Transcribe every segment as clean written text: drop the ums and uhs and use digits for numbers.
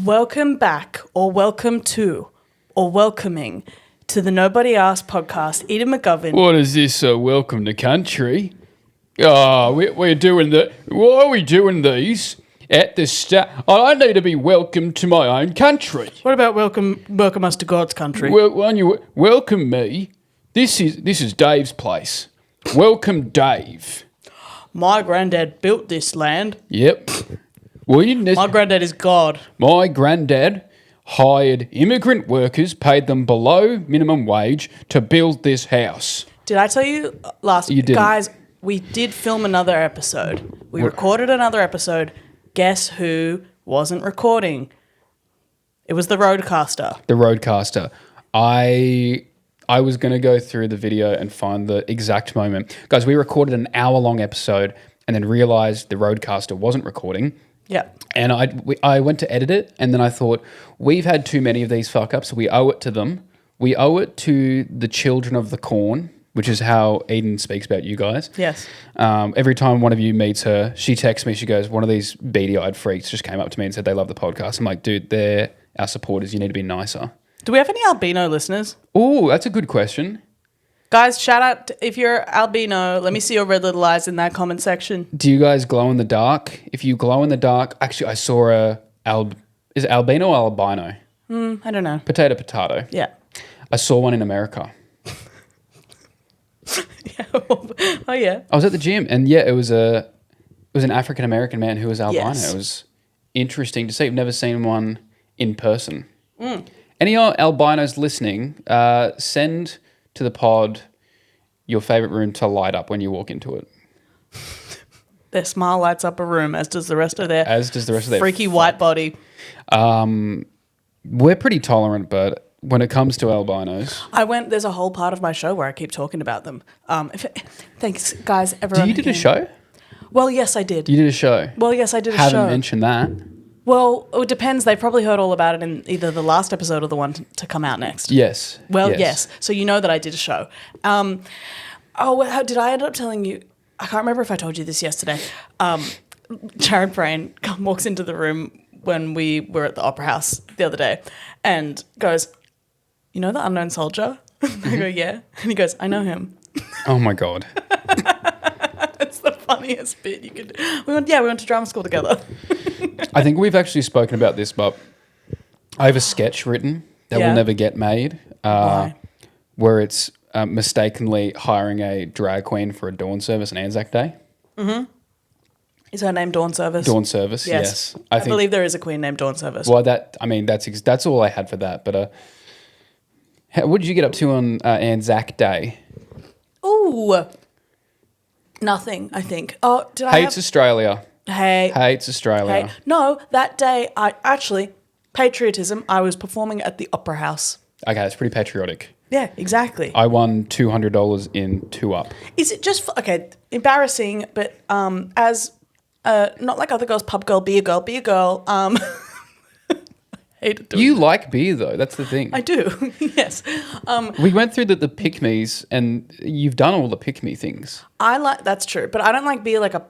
Welcome back, or welcome to, or welcoming to the Nobody Asked podcast. Eden McGovern. What is this? Welcome to country. We're doing the. Why are we doing these at the start? I need to be welcomed to my own country. What about welcome us to God's country? Well, when you welcome me, this is Dave's place. Welcome, Dave. My granddad built this land. Yep. My granddad is God. My granddad hired immigrant workers, paid them below minimum wage to build this house. Did I tell you last? You didn't. Guys, we did film another episode. We recorded another episode. Guess who wasn't recording? It was the Roadcaster. The Roadcaster. I was going to go through the video and find the exact moment. Guys, we recorded an hour-long episode and then realised the Roadcaster wasn't recording. Yeah. And I went to edit it, and then I thought, we've had too many of these fuck-ups, so we owe it to them. We owe it to the children of the corn, which is how Eden speaks about you guys. Yes. Every time one of you meets her, she texts me, she goes, one of these beady-eyed freaks just came up to me and said they love the podcast. I'm like, dude, they're our supporters. You need to be nicer. Do we have any albino listeners? Oh, that's a good question. Guys, shout out if you're albino. Let me see your red little eyes in that comment section. Do you guys glow in the dark? If you glow in the dark, actually, I saw is it albino or albino? I don't know. Potato. Yeah. I saw one in America. Yeah. Oh yeah. I was at the gym, and yeah, it was an African American man who was albino. Yes. It was interesting to see. I've never seen one in person. Any albinos listening, send to the pod your favorite room to light up when you walk into it. Their smile lights up a room, as does the rest of their freaky white body. We're pretty tolerant, but when it comes to albinos, There's a whole part of my show where I keep talking about them. Thanks, guys. Everyone. you did a show? Well, yes, I did. You did a show. Well, yes, I did a show. Haven't mentioned that. Well, it depends. They probably heard all about it in either the last episode or the one to come out next. Yes. Well, yes. So you know that I did a show. How did I end up telling you? I can't remember if I told you this yesterday. Jared Brain walks into the room when we were at the Opera House the other day and goes, "You know the unknown soldier?" I go, "Yeah." And he goes, "I know him." Oh my God. It's the funniest bit you could. We went to drama school together. I think we've actually spoken about this, but I have a sketch written that will never get made. Why? Where it's mistakenly hiring a drag queen for a dawn service on Anzac Day. Mm-hmm. Is her name Dawn Service? Dawn Service, yes. I believe there is a queen named Dawn Service. Well, that's all I had for that. But what did you get up to on Anzac Day? Ooh, nothing. I think. Oh, did I? Hates Australia. Hates Australia. Hey. No, that day patriotism. I was performing at the Opera House. Okay, that's pretty patriotic. Yeah, exactly. I won $200 in 2-Up. Is it just embarrassing? But as not like other girls, pub girl, be a girl, be a girl. Hate doing You like beer though. That's the thing. I do. Yes. We went through the pick-me's, and you've done all the pick-me things. That's true, but I don't like beer like a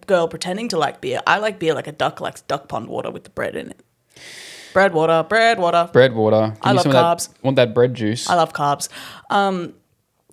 girl pretending to like beer. I like beer like a duck likes duck pond water with the bread in it. Bread water. Bread water. I love carbs. Want that bread juice? I love carbs.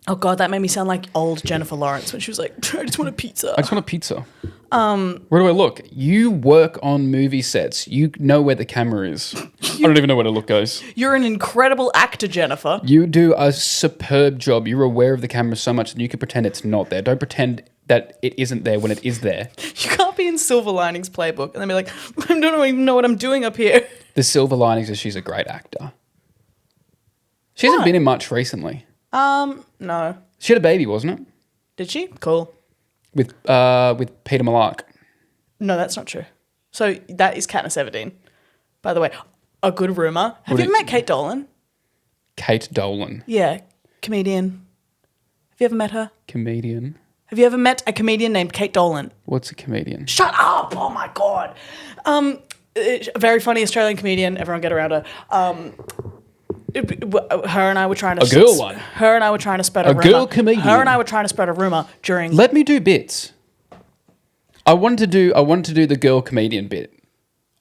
Oh God, that made me sound like old Jennifer Lawrence when she was like, "I just want a pizza." I just want a pizza. Where do I look? You work on movie sets. You know where the camera is. I don't even know where to look, guys. You're an incredible actor, Jennifer. You do a superb job. You're aware of the camera so much that you can pretend it's not there. Don't pretend that it isn't there when it is there. You can't be in Silver Linings Playbook and then be like, "I don't even know what I'm doing up here." The silver linings is she's a great actor. She hasn't been in much recently. No. She had a baby, wasn't it? Did she? Cool. With Peter Malark. No, that's not true. So that is Katniss Everdeen. By the way, a good rumor. Have you ever met Kate Dolan? Kate Dolan. Yeah, comedian. Have you ever met her? Comedian. Have you ever met a comedian named Kate Dolan? What's a comedian? Shut up! Oh my God. A very funny Australian comedian. Everyone get around her. Her and I were trying to... Her and I were trying to spread a rumor. A girl comedian. Her and I were trying to spread a rumor during... Let me do bits. I wanted to do the girl comedian bit.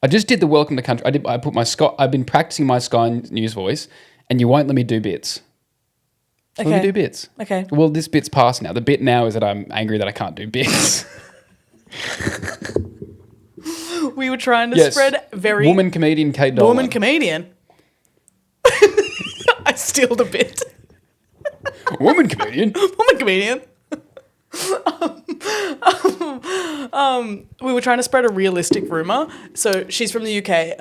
I just did the welcome to country. I've been practicing my Sky News voice, and you won't let me do bits. So let me do bits. Okay. Well, this bit's past now. The bit now is that I'm angry that I can't do bits. We were trying to spread very... Woman comedian Kate Dolan. Woman comedian. I steal the bit. Woman comedian. Woman comedian. We were trying to spread a realistic rumor. So she's from the UK,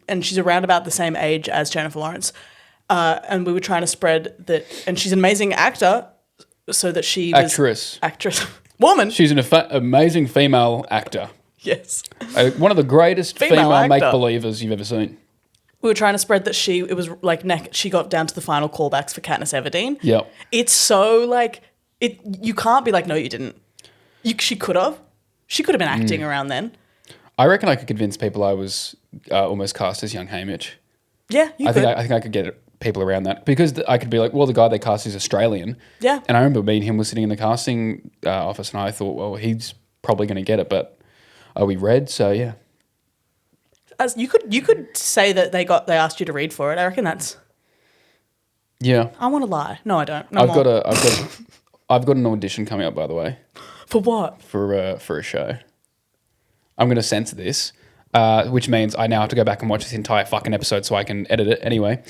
and she's around about the same age as Jennifer Lawrence. And we were trying to spread that, and she's an amazing actor, so that she was... Actress. Woman. She's an amazing female actor. Yes. One of the greatest female make believers you've ever seen. We were trying to spread that she got down to the final callbacks for Katniss Everdeen. Yep. It's so like you can't be like, no, you didn't. She could have. She could have been acting around then. I reckon I could convince people I was almost cast as young Hamish. Yeah, I think I could get people around that because I could be like, well, the guy they cast is Australian. Yeah. And I remember me and him was sitting in the casting office, and I thought, well, he's probably going to get it, but we read, so yeah. As you could say that they asked you to read for it. I reckon that's. Yeah. I want to lie. No, I don't. No I've more. got an audition coming up, by the way. For what? For a show. I'm going to censor this, which means I now have to go back and watch this entire fucking episode so I can edit it. Anyway,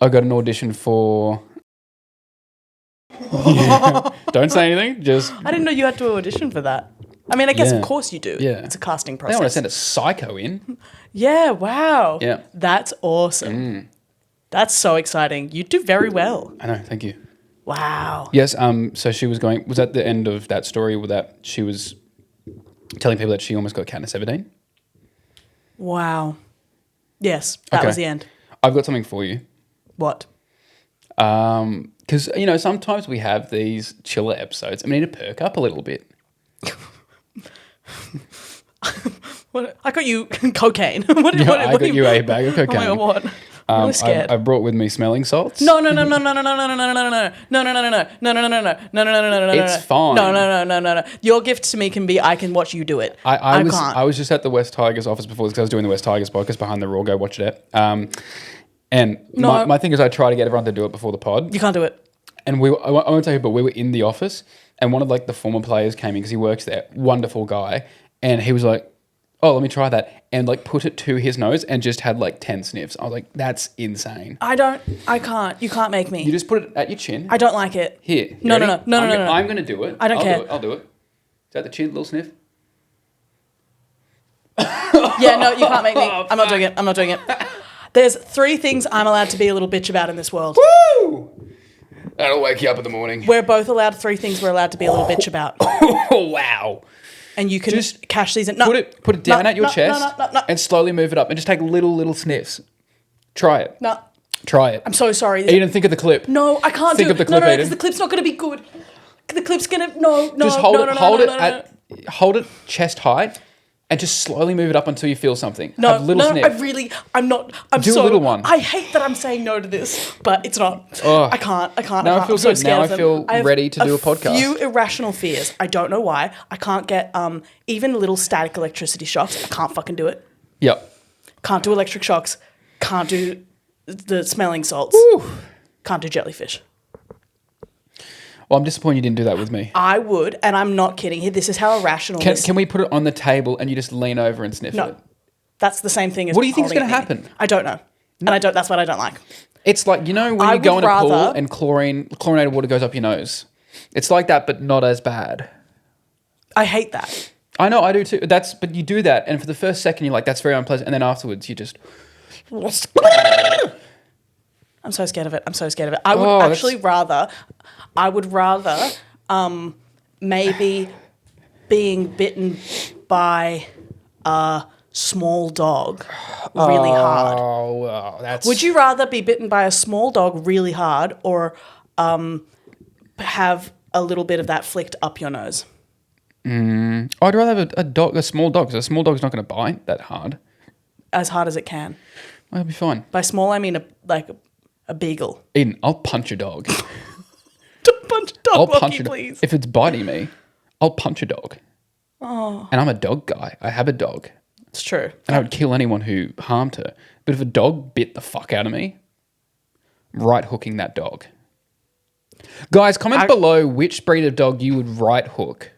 I got an audition for. Yeah. Don't say anything. Just. I didn't know you had to audition for that. I mean, I guess of course you do. Yeah. It's a casting They process. want to send a psycho in. Yeah. Wow. Yeah. That's awesome. That's so exciting. You do very well. I know. Thank you. Wow. Yes. So she was going. Was that the end of that story? Where that she was telling people that she almost got Katniss Everdeen? Wow. Yes, that was the end. I've got something for you. What? Because sometimes we have these chiller episodes, and we need to perk up a little bit. What? I got you cocaine. I got you a bag of cocaine. Oh my God, what? I'm really scared. I brought with me smelling salts. No. It's fine. No. Your gift to me can be I can watch you do it. I can't. I was just at the West Tigers office before this because I was doing the West Tigers podcast behind the Raw. Go watch it. And my thing is I try to get everyone to do it before the pod. You can't do it. And I won't tell you, but we were in the office and one of the former players came in because he works there. Wonderful guy. And he was like, oh, let me try that. And put it to his nose and just had 10 sniffs. I was like, that's insane. I can't. You can't make me. You just put it at your chin. I don't like it. Here. No. I'm going to do it. I don't care. I'll do it. Is that the chin, little sniff? Yeah, no, you can't make me. I'm not doing it. There's 3 things I'm allowed to be a little bitch about in this world. Woo! That'll wake you up in the morning. We're both allowed 3 things we're allowed to be a little bitch about. Oh, wow. And you can just cash these in. No, put it down at your chest and slowly move it up and just take little sniffs. Try it. No. Try it. I'm so sorry. Eden, think of the clip. No, I can't think do of the it. clip, No, Eden. because the clip's not going to be good. The clip's going to... No. Just hold it chest height and just slowly move it up until you feel something. No, Have a little sniff. I'm Do so... a little one. I hate that I'm saying no to this, but it's not. Oh. I can't. Now I feel I'm good. so Now I scared of feel them. ready to do a podcast. I have a few irrational fears. I don't know why. I can't get even little static electricity shocks. I can't fucking do it. Yep. Can't do electric shocks. Can't do the smelling salts. Woo. Can't do jellyfish. Well, I'm disappointed you didn't do that with me. I would, and I'm not kidding. This is how irrational this is. Can we put it on the table and you just lean over and sniff it? No. That's the same thing as... What do you think is holding going to a thing. happen? I don't know. And that's what I don't like. It's like, when I you go would in a pool rather- and chlorinated water goes up your nose. It's like that, but not as bad. I hate that. I know, I do too. But you do that, and for the first second, you're like, that's very unpleasant. And then afterwards, you just... I'm so scared of it. I would rather maybe being bitten by a small dog really hard. Oh, wow. That's... Would you rather be bitten by a small dog really hard or have a little bit of that flicked up your nose? I'd rather have a small dog, because a small dog's not going to bite that hard. As hard as it can. That'll be fine. By small, I mean a beagle. Eden, I'll punch a dog. Don't punch a dog, I'll Lockie, punch it. please. If it's biting me, I'll punch a dog. Oh. And I'm a dog guy. I have a dog. It's true. And I would kill anyone who harmed her. But if a dog bit the fuck out of me, I'm right hooking that dog. Guys, comment below which breed of dog you would right hook.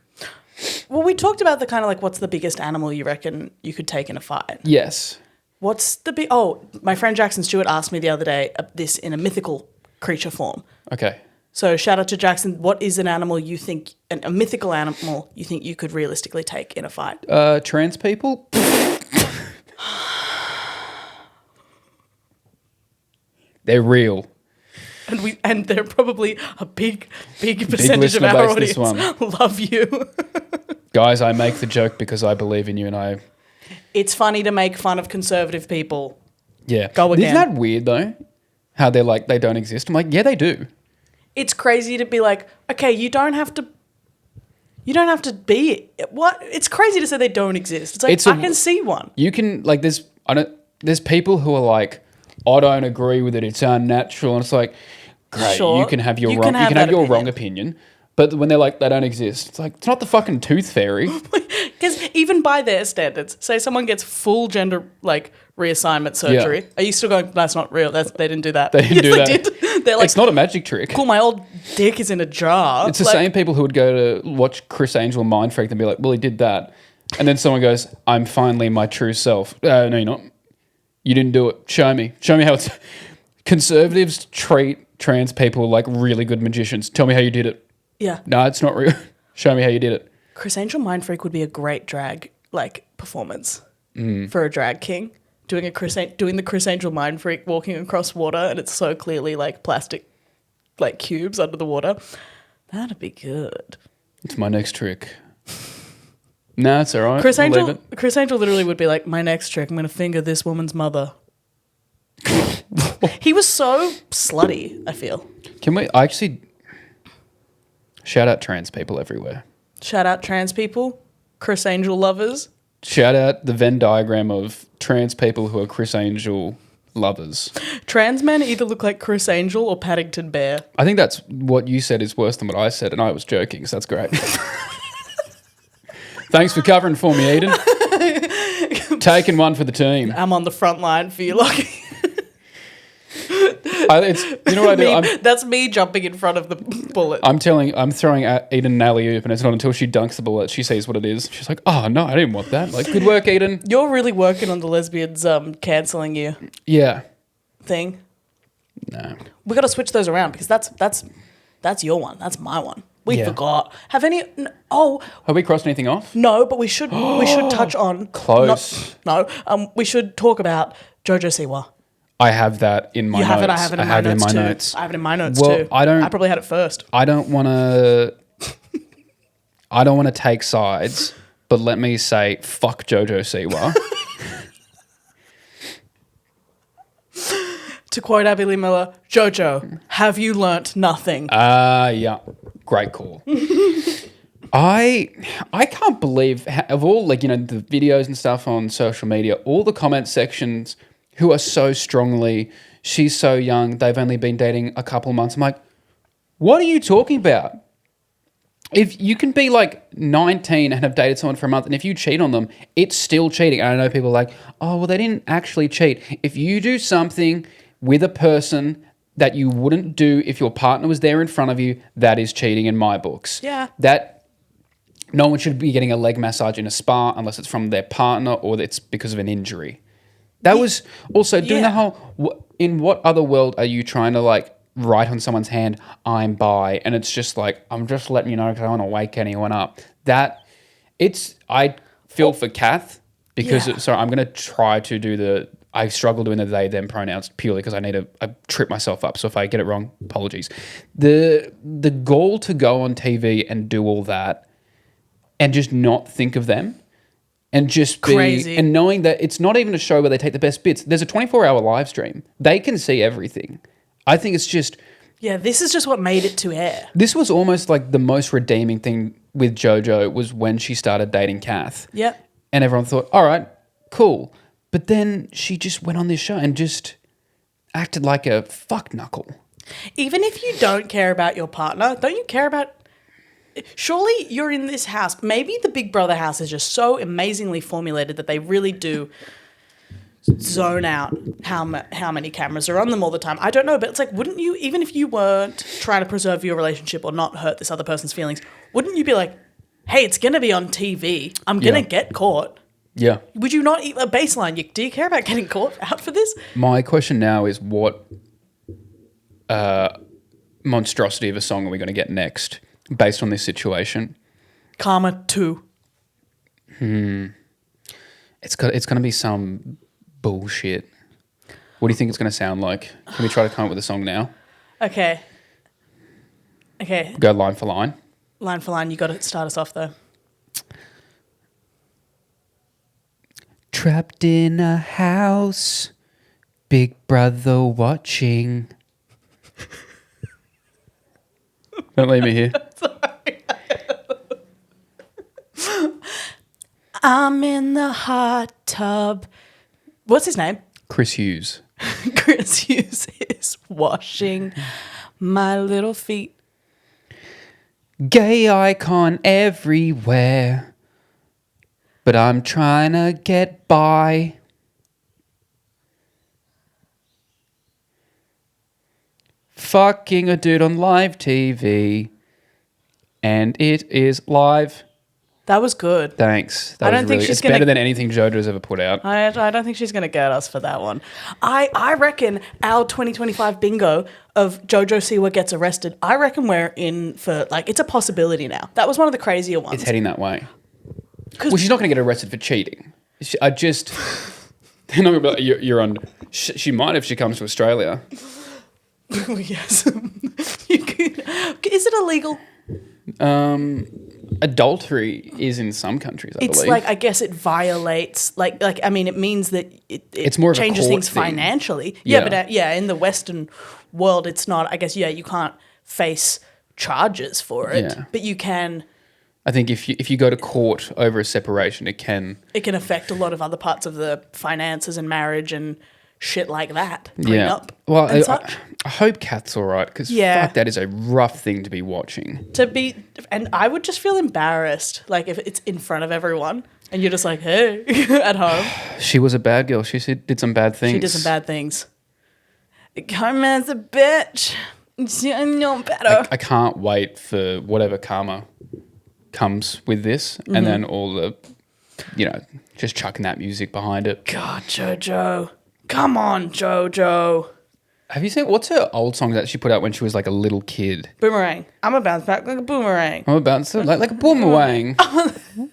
Well, we talked about the kind of like, what's the biggest animal you reckon you could take in a fight? Yes. What's the big... Oh, my friend Jackson Stewart asked me the other day this in a mythical creature form. Okay. So shout out to Jackson. What is an animal you think... a mythical animal you think you could realistically take in a fight? Trans people? They're real. And they're probably a big percentage of listener our base, audience love you. Guys, I make the joke because I believe in you and I... It's funny to make fun of conservative people. Yeah. Go again. Isn't that weird though? How they're like, they don't exist? I'm like, yeah, they do. It's crazy to be like, okay, you don't have to be... What? It's crazy to say they don't exist. It's like, I can see one. You can, like, there's people who are like, I don't agree with it, it's unnatural. And it's like... Great, Sure. you can have your You wrong. can have you can have that your opinion. wrong opinion, but when they're like they don't exist, it's like it's not the fucking tooth fairy. Because even by their standards, say someone gets full gender like reassignment surgery, are you still going? That's not real. They didn't do that. They didn't do that. Did. They're like, It's not a magic trick. cool. My old dick is in a jar. It's the Like, same people who would go to watch Chris Angel Mind Freak and be like, "Well, he did that," and then someone goes, "I'm finally my true self." No, you're not. You didn't do it. Show me. Show me how it's. Conservatives treat trans people like really good magicians. Tell me how you did it. Yeah. No, it's not real. Show me how you did it. Chris Angel Mind Freak would be a great drag like performance for a drag king. Doing the Chris Angel Mind Freak walking across water, and it's so clearly like plastic like cubes under the water. That'd be good. It's my next trick. No, it's all right. Chris We'll leave Angel it. Chris Angel literally would be like, my next trick, I'm going to finger this woman's mother. He was so slutty, I feel. Can we actually shout out trans people everywhere? Shout out trans people, Chris Angel lovers. Shout out the Venn diagram of trans people who are Chris Angel lovers. Trans men either look like Chris Angel or Paddington Bear. I think that's what you said is worse than what I said, and I was joking, so that's great. Thanks for covering for me, Eden. Taking one for the team. I'm on the front line for you, Lockie. You know what I do? That's me jumping in front of the bullet. I'm throwing Eden an alley-oop, and it's not until she dunks the bullet she sees what it is. She's like, oh, no, I didn't want that. Like, good work, Eden. You're really working on the lesbians cancelling you Yeah. thing. No. We got to switch those around because that's your one. That's my one. We forgot. Have any... Have we crossed anything off? No, but we should touch on... Close. We should talk about Jojo Siwa. I have that in my notes. You have it? I have it in my notes too. notes. I have it in my notes Well, too. I probably had it first. I don't want to take sides, but let me say, fuck Jojo Siwa. To quote Abby Lee Miller, Jojo, have you learnt nothing? Yeah. Great call. I can't believe of all the videos and stuff on social media, all the comment sections who are so strongly, she's so young, they've only been dating a couple months. I'm like, what are you talking about? If you can be like 19 and have dated someone for a month, and if you cheat on them, it's still cheating. And I know people are like, oh, well, they didn't actually cheat. If you do something with a person that you wouldn't do if your partner was there in front of you, that is cheating in my books. Yeah. That no one should be getting a leg massage in a spa unless it's from their partner or it's because of an injury. That was also doing the whole, in what other world are you trying to like write on someone's hand, I'm bi, and it's just like, I'm just letting you know because I want to wake anyone up. I feel for Kath because, I'm going to try to do I struggle doing the they, them pronouns purely because I trip myself up. So if I get it wrong, apologies. The goal to go on TV and do all that and just not think of them and just be crazy. And knowing that it's not even a show where they take the best bits. There's a 24-hour live stream. They can see everything. I think it's just... Yeah, this is just what made it to air. This was almost like the most redeeming thing with JoJo was when she started dating Kath. Yep. And everyone thought, all right, cool. But then she just went on this show and just acted like a fuck knuckle. Even if you don't care about your partner, don't you care about surely you're in this house. Maybe the Big Brother house is just so amazingly formulated that they really do zone out how many cameras are on them all the time. I don't know, but it's like, wouldn't you, even if you weren't trying to preserve your relationship or not hurt this other person's feelings, wouldn't you be like, hey, it's going to be on TV. I'm going to get caught. Yeah. Would you not eat a baseline? Do you care about getting caught out for this? My question now is what monstrosity of a song are we going to get next based on this situation? Karma 2. It's going to be some bullshit. What do you think it's going to sound like? Can we try to come up with a song now? Okay. Go line for line. Line for line. You got to start us off though. Trapped in a house, Big Brother watching. Don't leave me here. Sorry. I'm in the hot tub. What's his name? Chris Hughes. Chris Hughes is washing my little feet. Gay icon everywhere, but I'm trying to get by. Fucking a dude on live TV, and it is live. That was good. Thanks. I don't think she's it's gonna- better than anything Jojo's ever put out. I don't think she's going to get us for that one. I reckon our 2025 bingo of Jojo Siwa gets arrested, I reckon we're in for, like, it's a possibility now. That was one of the crazier ones. It's heading that way. Well, she's not going to get arrested for cheating. They're not going to be like, you're on. She might if she comes to Australia. Yes. Is it illegal? Adultery is in some countries, I It's believe. like, I guess it violates, I mean, it means that It's more of a changes court things thing. financially. Yeah. But in the Western world, it's not, I guess, you can't face charges for it, Yeah. but you can, I think if you go to court over a separation, it can affect a lot of other parts of the finances and marriage and shit like that. yeah. Prenup Well, and such. I hope Kat's all right because Yeah. fuck, that is a rough thing to be watching. And I would just feel embarrassed, like if it's in front of everyone and you're just like, hey, at home. She was a bad girl. She did some bad things. She did some bad things. Karma's a bitch. You know better. I can't wait for whatever karma comes with this, and then all the, just chucking that music behind it. God, Jojo. Come on, Jojo. Have you seen what's her old song that she put out when she was like a little kid? Boomerang. I'm a bounce back like a boomerang. I'm about to like a boomerang,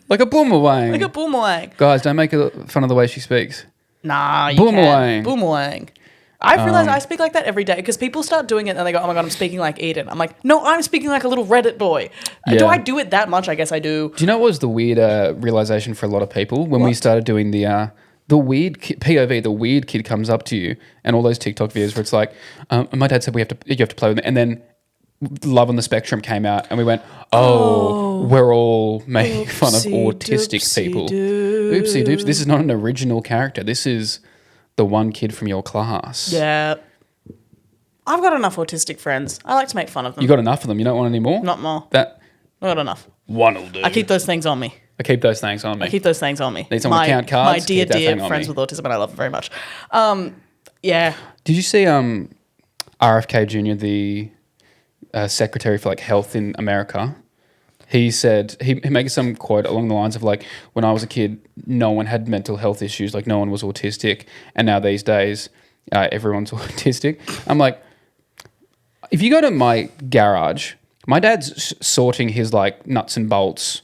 like a boomerang. Like a boomerang. Guys, don't make fun of the way she speaks. Nah, you Boomerang. can't. Boomerang. I've realized I speak like that every day because people start doing it and they go, oh my God, I'm speaking like Eden. I'm like, no, I'm speaking like a little Reddit boy. Do Yeah. I do it that much? I guess I do. Do you know what was the weird realization for a lot of people when we What? started doing the weird POV? The weird kid comes up to you, and all those TikTok videos where it's like, my dad said you have to play with me, and then Love on the Spectrum came out, and we went, we're all making fun of autistic people. Oopsie doops. This is not an original character. This is the one kid from your class. Yeah. I've got enough autistic friends. I like to make fun of them. You got enough of them. You don't want any more? Not more. That Not got enough. one will do. I keep those things on me. I keep those things on me. I keep those things on me. Need someone to count cards? My dear, Keep that dear thing on friends me. with autism, and I love them very much. Yeah. Did you see RFK Jr., the secretary for like health in America? He said he made some quote along the lines of like, when I was a kid, no one had mental health issues, like no one was autistic, and now these days everyone's autistic. I'm like, if you go to my garage, my dad's sorting his like nuts and bolts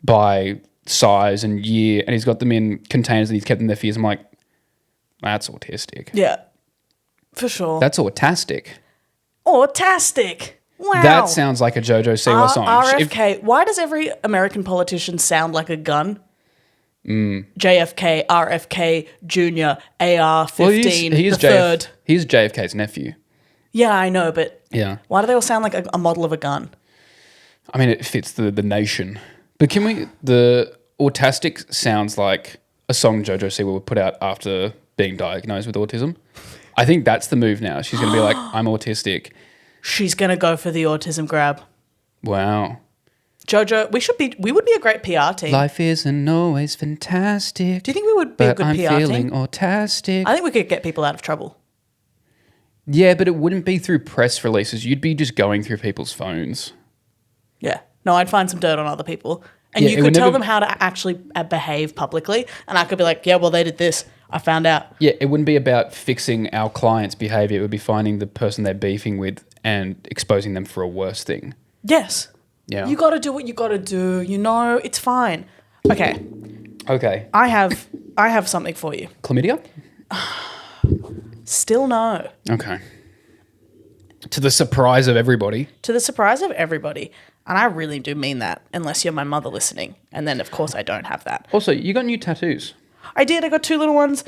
by size and year, and he's got them in containers and he's kept them there for years. I'm like, that's autistic. Yeah. For sure. That's autastic. Autastic. Wow. That sounds like a Jojo Siwa song. RFK. Why does every American politician sound like a gun? JFK, RFK, Jr., AR-15, the third. He's JFK's nephew. Yeah, I know, but Yeah. why do they all sound like a model of a gun? I mean, it fits the nation. But the autastic sounds like a song Jojo Siwa would put out after being diagnosed with autism. I think that's the move now. She's going to be like, I'm autistic. She's going to go for the autism grab. Wow. Jojo, we would be a great PR team. Life isn't always fantastic. Do you think we would be a good I'm PR feeling team? autistic. I think we could get people out of trouble. Yeah, but it wouldn't be through press releases. You'd be just going through people's phones. Yeah. No, I'd find some dirt on other people. And Yeah, you it could would tell never- them how to actually behave publicly. And I could be like, yeah, well, they did this. I found out. Yeah, it wouldn't be about fixing our client's behavior. It would be finding the person they're beefing with and exposing them for a worse thing. Yes. Yeah. You got to do what you got to do. You know, it's fine. Okay. Okay. I have something for you. Chlamydia? Still no. Okay. To the surprise of everybody. To the surprise of everybody. And I really do mean that, unless you're my mother listening. And then, of course, I don't have that. Also, you got new tattoos. I did. I got 2 little ones.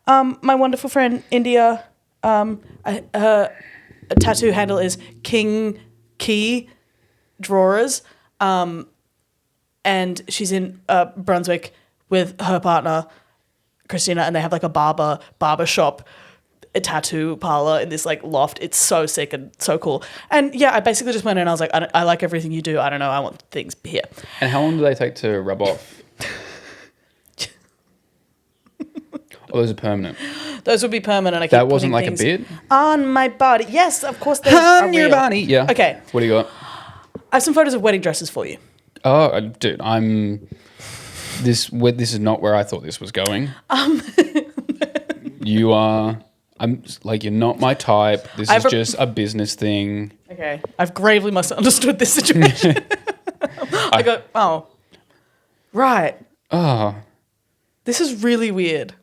My wonderful friend, India, her tattoo handle is King Key Drawers. And she's in Brunswick with her partner, Christina, and they have like a barber shop, a tattoo parlor in this like loft. It's so sick and so cool. And yeah, I basically just went in and I was like, I like everything you do. I don't know. I want things here. And how long do they take to rub off? Oh, those are permanent. Those would be permanent. I keep That wasn't putting like a things bit? on my body. Yes, of course. On your body. Yeah. Okay. What do you got? I have some photos of wedding dresses for you. Oh, dude, this is not where I thought this was going. You are... you're not my type. This is just a business thing. Okay. I've gravely misunderstood this situation. I go, oh, right. Oh. This is really weird.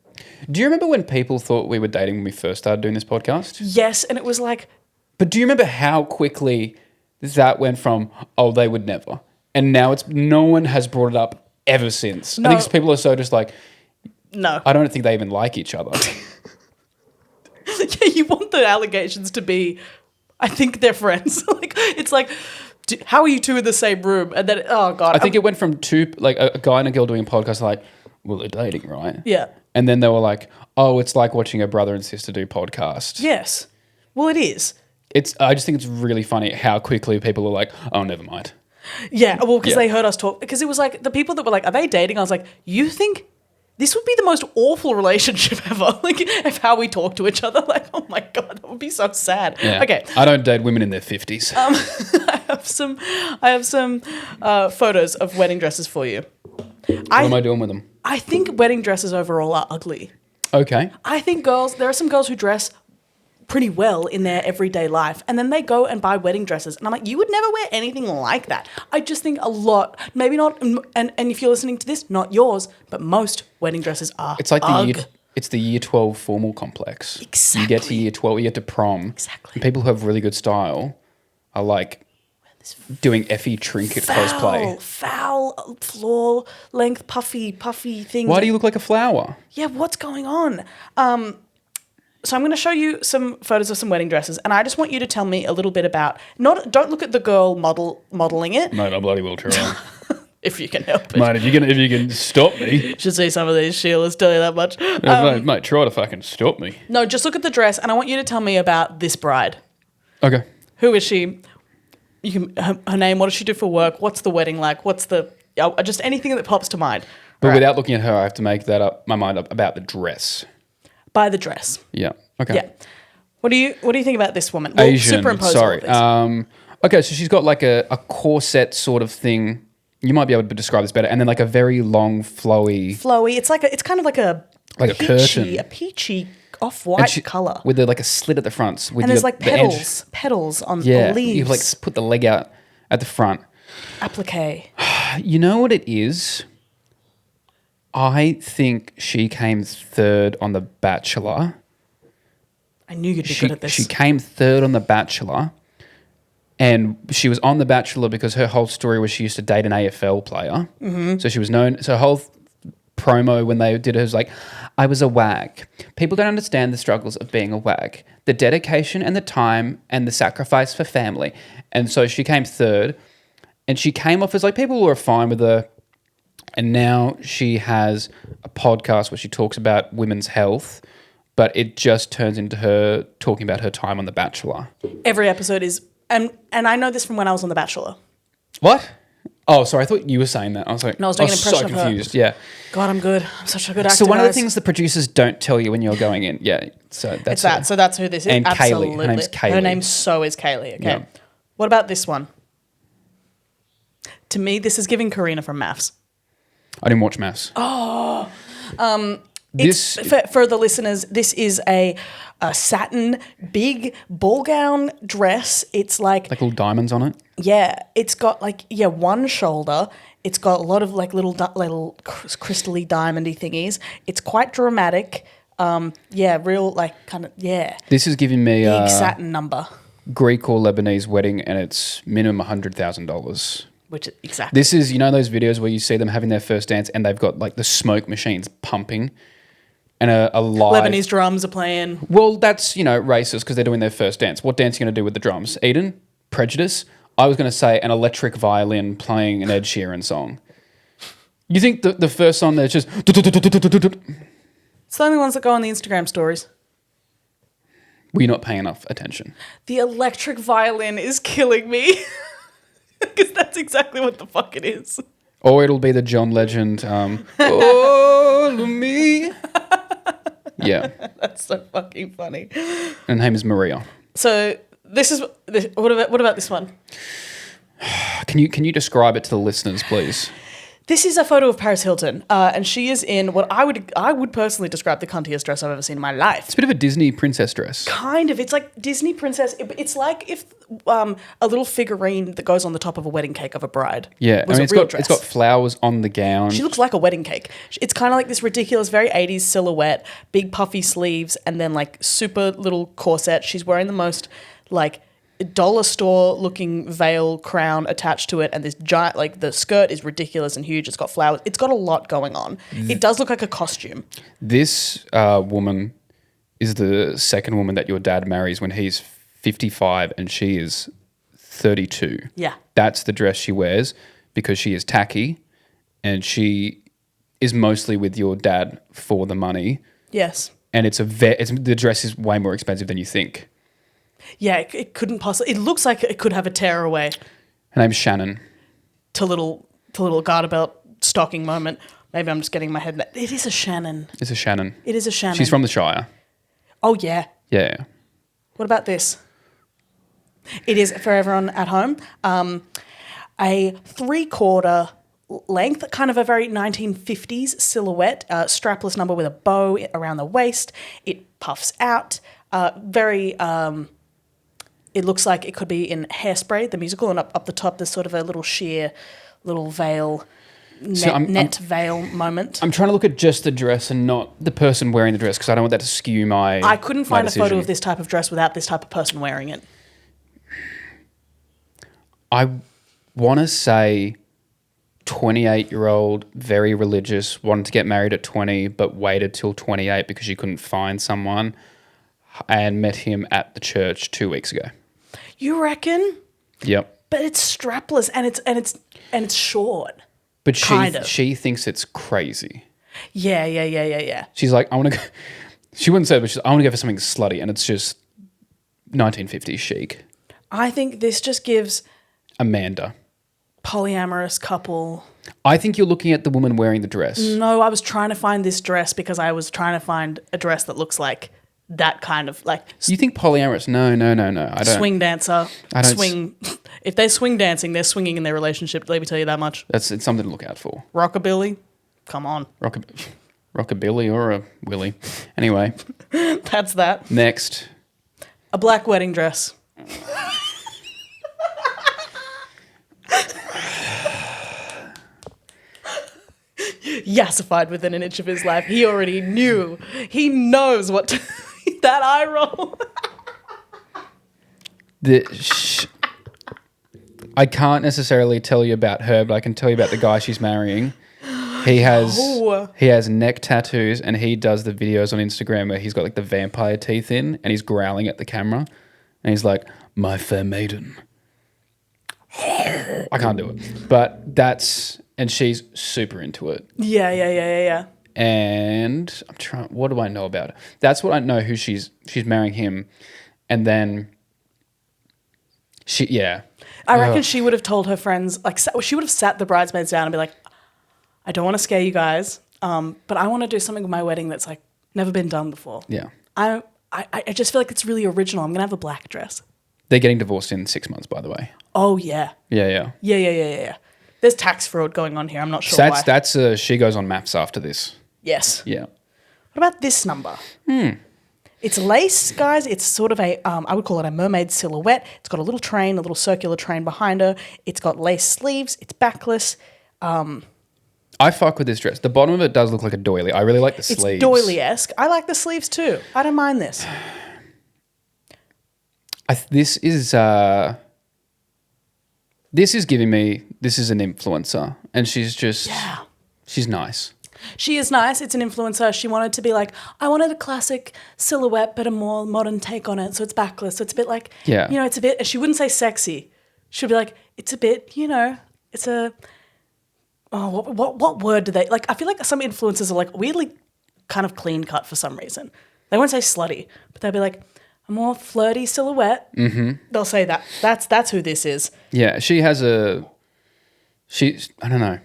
Do you remember when people thought we were dating when we first started doing this podcast? Yes, and it was like... But do you remember how quickly that went from, oh, they would never, and now it's no one has brought it up ever since. No. I think people are so just like, No. I don't think they even like each other. Yeah, you want the allegations to be, I think they're friends. It's like, how are you 2 in the same room? And then, oh God. I think it went from 2, like a guy and a girl doing a podcast, like, well, they're dating, right? Yeah. And then they were like, oh, it's like watching a brother and sister do podcast. Yes. Well, it is. I just think it's really funny how quickly people are like, oh, never mind. Yeah, well, because Yeah. they heard us talk. Because it was like the people that were like, are they dating? I was like, you think this would be the most awful relationship ever? Like, if how we talk to each other. Like, oh my God, that would be so sad. Yeah. Okay. I don't date women in their 50s. I have some photos of wedding dresses for you. What am I doing with them? I think wedding dresses overall are ugly. Okay. I think there are some girls who dress pretty well in their everyday life, and then they go and buy wedding dresses, and I'm like, you would never wear anything like that. I just think a lot, maybe not, and if you're listening to this, not yours, but most wedding dresses are It's like ugh. it's the year 12 formal complex. Exactly. You get to year 12, you get to prom. Exactly. And people who have really good style are like doing Effie trinket cosplay. Foul, floor length, puffy things. Why do you look like a flower? Yeah, what's going on? So I'm going to show you some photos of some wedding dresses, and I just want you to tell me a little bit about. Don't look at the girl modeling it, Mate, I bloody will try. if you can help it. Mate, if you can stop me. Should see some of these Sheilas, tell you that much. Mate, try to fucking stop me. No, just look at the dress, and I want you to tell me about this bride. Okay. Who is she? Her name. What does she do for work? What's the wedding like? What's the just anything that pops to mind. But All right. without looking at her, I have to make my mind up about the dress. Buy the dress. Yeah. Okay. Yeah. What do you think about this woman? Well, Asian. superimpose all Sorry. of this. Okay, so she's got like a corset sort of thing. You might be able to describe this better. And then like a very long, flowy, Flowy. It's kind of like a curtain. a peachy off-white color. with like a slit at the front. With And there's your- like the edge- petals on Yeah, the leaves. you like put the leg out at the front. Applique. You know what it is? I think she came third on The Bachelor. I knew you'd be good at this. She came third on The Bachelor, and she was on The Bachelor because her whole story was she used to date an AFL player. Mm-hmm. So she was known. So her whole promo when they did it was like, I was a wag. People don't understand the struggles of being a wag, the dedication and the time and the sacrifice for family. And so she came third, and she came off as like people were fine with her. And now she has a podcast where she talks about women's health, but it just turns into her talking about her time on The Bachelor. Every episode is, and I know this from when I was on The Bachelor. What? Oh, sorry. I thought you were saying that. I was like, No, I was doing an impression so of her. confused. Yeah. God, I'm good. I'm such a good actor. So one of the guys. things the producers don't tell you when you're going in. Yeah. So that's It's that. her. So that's who this is. And Absolutely. Kaylee. Her name's Kaylee. Her name so is Kaylee. Okay. Yeah. What about this one? To me, this is giving Karina from Maths. I didn't watch Maths. Oh. This For the listeners, this is a satin big ball gown dress. It's like little diamonds on it. yeah, it's got one shoulder. It's got a lot of like little crystally diamondy thingies. It's quite dramatic. Real like kind of This is giving me big satin number. Greek or Lebanese wedding, and it's minimum $100,000. Which exactly. This is, you know, those videos where you see them having their first dance and they've got like the smoke machines pumping and a live... Lebanese drums are playing. Well, that's, racist because they're doing their first dance. What dance are you going to do with the drums? Eden? Prejudice? I was going to say an electric violin playing an Ed Sheeran song. You think the first song there's just... It's the only ones that go on the Instagram stories. We're not paying enough attention. The electric violin is killing me. Because that's exactly what the fuck it is. Or it'll be the John Legend, all of me. Yeah. That's so fucking funny. And her name is Maria. So what about this one? Can you describe it to the listeners, please? This is a photo of Paris Hilton, and she is in what I would personally describe the cuntiest dress I've ever seen in my life. It's a bit of a Disney princess dress. Kind of. It's like Disney princess. It's like if a little figurine that goes on the top of a wedding cake of a bride. Yeah, was it's got flowers on the gown. She looks like a wedding cake. It's kind of like this ridiculous, very 80s silhouette, big puffy sleeves, and then like super little corset. She's wearing the most like dollar store looking veil crown attached to it, and this giant, like the skirt is ridiculous and huge. It's got flowers. It's got a lot going on. It does look like a costume. This woman is the second woman that your dad marries when he's 55 and she is 32. Yeah. That's the dress she wears because she is tacky and she is mostly with your dad for the money. Yes. And the dress is way more expensive than you think. Yeah, it couldn't possibly. It looks like it could have a tearaway Her name's Shannon. to little garter belt stocking moment. Maybe I'm just getting my head. It is a Shannon. It's a Shannon. It is a Shannon. She's from the Shire. Oh yeah. Yeah. What about this? It is for everyone at home. A 3/4 length, kind of a very 1950s silhouette, strapless number with a bow around the waist. It puffs out. It looks like it could be in Hairspray, the musical, and up the top there's sort of a little sheer, little veil, net veil moment. I'm trying to look at just the dress and not the person wearing the dress because I don't want that to skew my I couldn't find a photo decision. of this type of dress without this type of person wearing it. I want to say 28-year-old, very religious, wanted to get married at 20 but waited till 28 because she couldn't find someone and met him at the church 2 weeks ago. You reckon? Yep. But it's strapless and it's short. But Kind of. she thinks it's crazy. Yeah. She's like, I want to go. She wouldn't say it, but she's like, I want to go for something slutty, and it's just 1950s chic. I think this just gives Amanda. polyamorous couple. I think you're looking at the woman wearing the dress. No, I was trying to find this dress because I was trying to find a dress that looks like that kind of like You think polyamorous? No. I don't. swing dancer. I don't Swing. If they're swing dancing, they're swinging in their relationship. Let me tell you that much. It's something to look out for. Rockabilly, come on. Rockabilly or a willy. Anyway, That's that. next. A black wedding dress. Yassified within an inch of his life. He already knew. He knows what to, that eye roll. I can't necessarily tell you about her, but I can tell you about the guy she's marrying. He has neck tattoos, and he does the videos on Instagram where he's got like the vampire teeth in, and he's growling at the camera, and he's like, "My fair maiden." I can't do it, but and she's super into it. Yeah. And I'm trying. What do I know about her? That's what I know. She's marrying him, and then Yeah. I reckon she would have told her friends, like, she would have sat the bridesmaids down and be like, I don't want to scare you guys, but I want to do something with my wedding that's, like, never been done before. Yeah. I just feel like it's really original. I'm going to have a black dress. They're getting divorced in 6 months, by the way. Oh, yeah. Yeah. Yeah. There's tax fraud going on here. I'm not sure why. That's she goes on maths after this. Yes. Yeah. What about this number? It's lace, guys. It's sort of I would call it a mermaid silhouette. It's got a little train, a little circular train behind her. It's got lace sleeves. It's backless. I fuck with this dress. The bottom of it does look like a doily. I really like the sleeves. It's doily-esque. I like the sleeves too. I don't mind this. This is giving me, this is an influencer, and she's just, she's nice. She is nice. It's an influencer. She wanted to be like, I wanted a classic silhouette, but a more modern take on it. So it's backless. So it's a bit like, it's a bit, she wouldn't say sexy. She'd be like, it's a bit, it's a, what word do they, like, I feel like some influencers are like weirdly kind of clean cut for some reason. They won't say slutty, but they'll be like, a more flirty silhouette. Mm-hmm. They'll say that. That's who this is. Yeah, I don't know.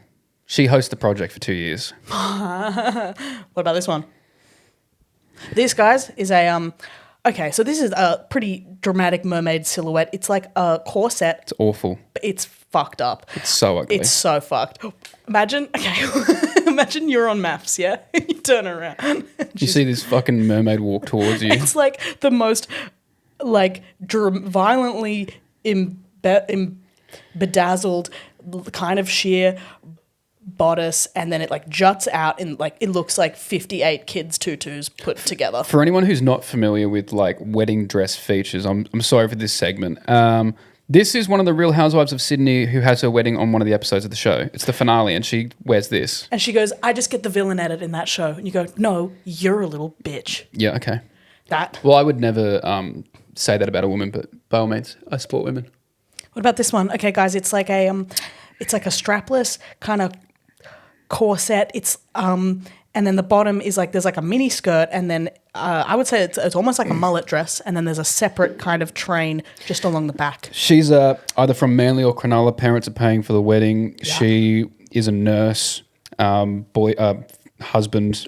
She hosts the project for 2 years. What about this one? This, guys, is a okay, so this is a pretty dramatic mermaid silhouette. It's like a corset. It's awful. But it's fucked up. It's so ugly. It's so fucked. Imagine you're on maths, yeah? You turn around. You see this fucking mermaid walk towards you. It's like the most, like, violently bedazzled, kind of sheer bodice, and then it, like, juts out and, like, it looks like 58 kids' tutus put together. For anyone who's not familiar with, like, wedding dress features, I'm sorry for this segment. This is one of the Real Housewives of Sydney who has her wedding on one of the episodes of the show. It's the finale, and she wears this. And she goes, I just get the villain edit in that show. And you go, no, you're a little bitch. Yeah, okay. That. Well, I would never say that about a woman, but by all means, I support women. What about this one? Okay, guys, it's like a strapless kind of corset. It's and then the bottom is like there's like a mini skirt, and then I would say it's almost like a mullet dress, and then there's a separate kind of train just along the back. She's either from Manly or Cronulla. Parents are paying for the wedding. Yeah. She is a nurse. Husband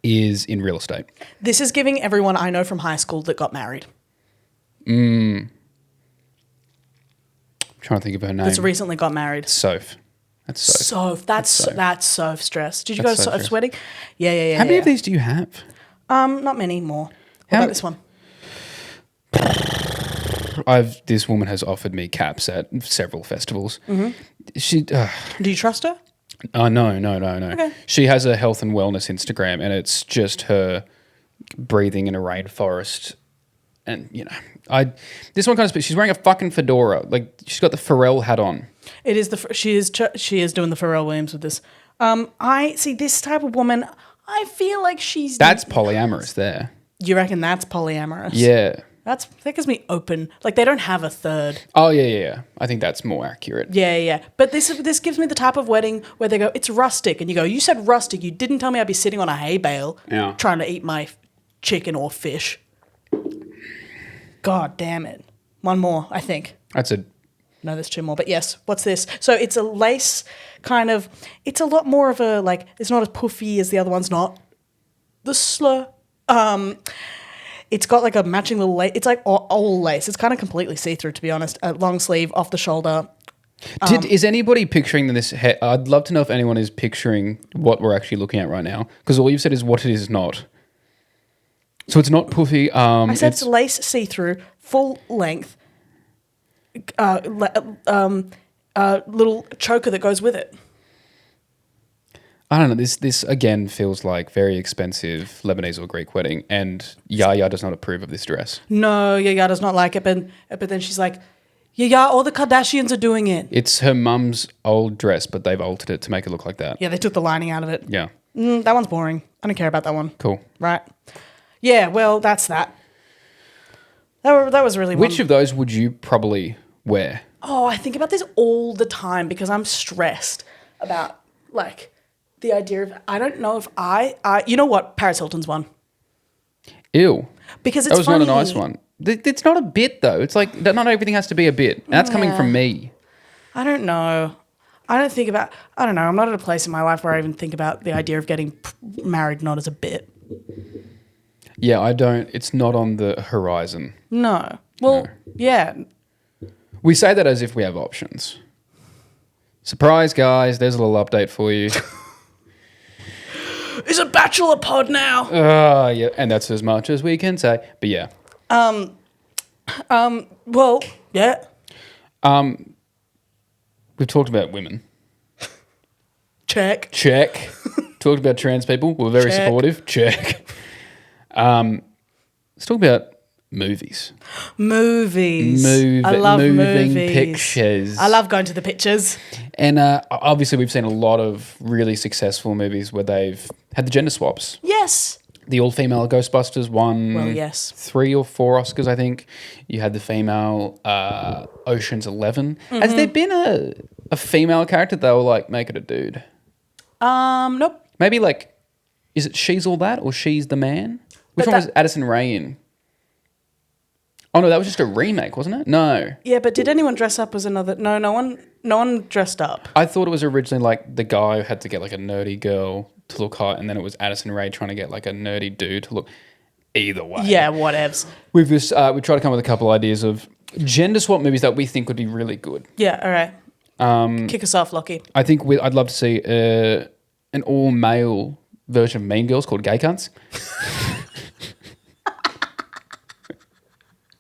is in real estate. This is giving everyone I know from high school that got married. I'm trying to think of her name. That's recently got married. Soph. That's Soph. That's Soph's dress. Did you go to Soph's wedding? Yeah. How many of these do you have? Not many more. What about this one? This woman has offered me caps at several festivals. Mm-hmm. Do you trust her? No. Okay. She has a health and wellness Instagram, and it's just her breathing in a rainforest. And, this one kind of, she's wearing a fucking fedora. Like, she's got the Pharrell hat on. It is she is doing the Pharrell Williams with this. I see this type of woman, I feel like that's polyamorous there. You reckon that's polyamorous? Yeah. That gives me open. Like, they don't have a third. Oh, yeah. I think that's more accurate. Yeah. But this gives me the type of wedding where they go, it's rustic. And you go, you said rustic. You didn't tell me I'd be sitting on a hay bale trying to eat my chicken or fish. God damn it. One more, I think. No, there's two more. But yes, what's this? So it's a lace kind of, it's a lot more of a, like, it's not as puffy as the other one's not. The slur. It's got like a matching little lace. It's like all lace. It's kind of completely see-through, to be honest. A long sleeve, off the shoulder. Is anybody picturing this? I'd love to know if anyone is picturing what we're actually looking at right now, because all you've said is what it is not. So it's not puffy. I said it's lace see-through, full length, little choker that goes with it. I don't know. This again feels like very expensive Lebanese or Greek wedding, and Yaya does not approve of this dress. No, Yaya does not like it, but then she's like, Yaya, all the Kardashians are doing it. It's her mum's old dress, but they've altered it to make it look like that. Yeah, they took the lining out of it. Yeah. That one's boring. I don't care about that one. Cool. Right. Yeah, well, that's that. That was really Which of those would you probably wear? Oh, I think about this all the time because I'm stressed about, like, the idea of, I don't know if you know what? Paris Hilton's one. Ew. Because it's that was funny. not a nice one. It's not a bit though. It's like not everything has to be a bit. And that's coming from me. I don't know. I don't know. I'm not at a place in my life where I even think about the idea of getting married not as a bit. Yeah, I don't. It's not on the horizon. No. Well, yeah. We say that as if we have options. Surprise, guys. There's a little update for you. It's a bachelor pod now. Yeah. And that's as much as we can say. But yeah. Well, yeah. We've talked about women. Check. Talked about trans people. We're very supportive. Check. Let's talk about movies. I love moving movies. pictures. I love going to the pictures. And obviously we've seen a lot of really successful movies where they've had the gender swaps. Yes. The all-female Ghostbusters won Well, yes. 3 or 4 Oscars, I think. You had the female Ocean's 11. Has there been a female character that will like make it a dude? Nope. Maybe like, is it She's All That or She's the Man? Which one was Addison Rae in? Oh no, that was just a remake, wasn't it? No. Yeah, but did anyone dress up as another? No, no one dressed up. I thought it was originally like the guy had to get like a nerdy girl to look hot, and then it was Addison Rae trying to get like a nerdy dude to look. Either way. Yeah, whatevs. We've just we tried to come up with a couple ideas of gender swap movies that we think would be really good. Yeah, all right. Kick us off, Lockie. I think I'd love to see an all-male version of Mean Girls called Gay Cunts.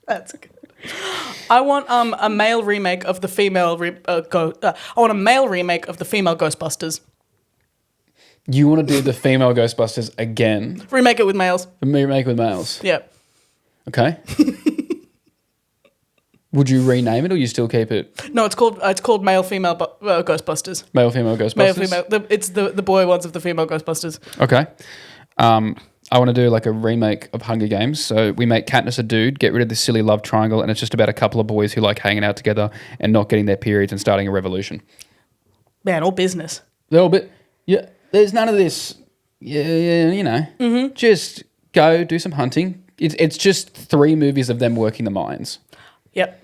That's good. I want a male remake of the female. I want a male remake of the female Ghostbusters. You want to do the female Ghostbusters again? Remake it with males. Remake with males. Yeah. Okay. Would you rename it, or you still keep it? No, it's called male female Ghostbusters. Male female Ghostbusters. Male female. It's the boy ones of the female Ghostbusters. Okay. I want to do like a remake of Hunger Games. So we make Katniss a dude, get rid of this silly love triangle, and it's just about a couple of boys who like hanging out together and not getting their periods and starting a revolution. Man, all business. They're all bit. Yeah. There's none of this. Yeah. You know. Just go do some hunting. It's just 3 movies of them working the mines. Yep.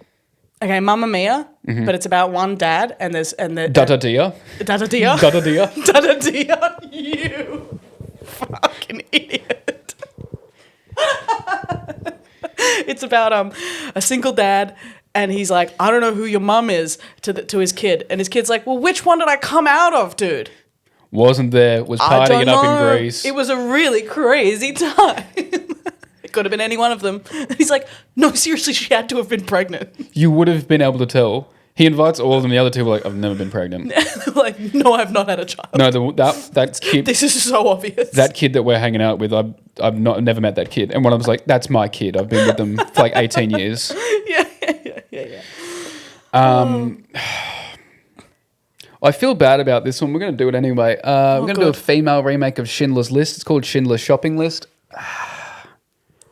Okay, Mamma Mia, but it's about one dad and the Dada dia. Dada dia. Dada dia. Dada dia. You fucking idiot. It's about a single dad, and he's like, I don't know who your mum is to his kid, and his kid's like, well, which one did I come out of, dude? Wasn't there? Was partying up in Greece. It was a really crazy time. It could have been any one of them. And he's like, no, seriously, she had to have been pregnant. You would have been able to tell. He invites all of them. The other 2 were like, I've never been pregnant. They're like, no, I've not had a child. No, that kid. This is so obvious. That kid that we're hanging out with, I've never met that kid. And one of them was like, that's my kid. I've been with them for like 18 years. Yeah. I feel bad about this one. We're going to do it anyway. We're going to do a female remake of Schindler's List. It's called Schindler's Shopping List.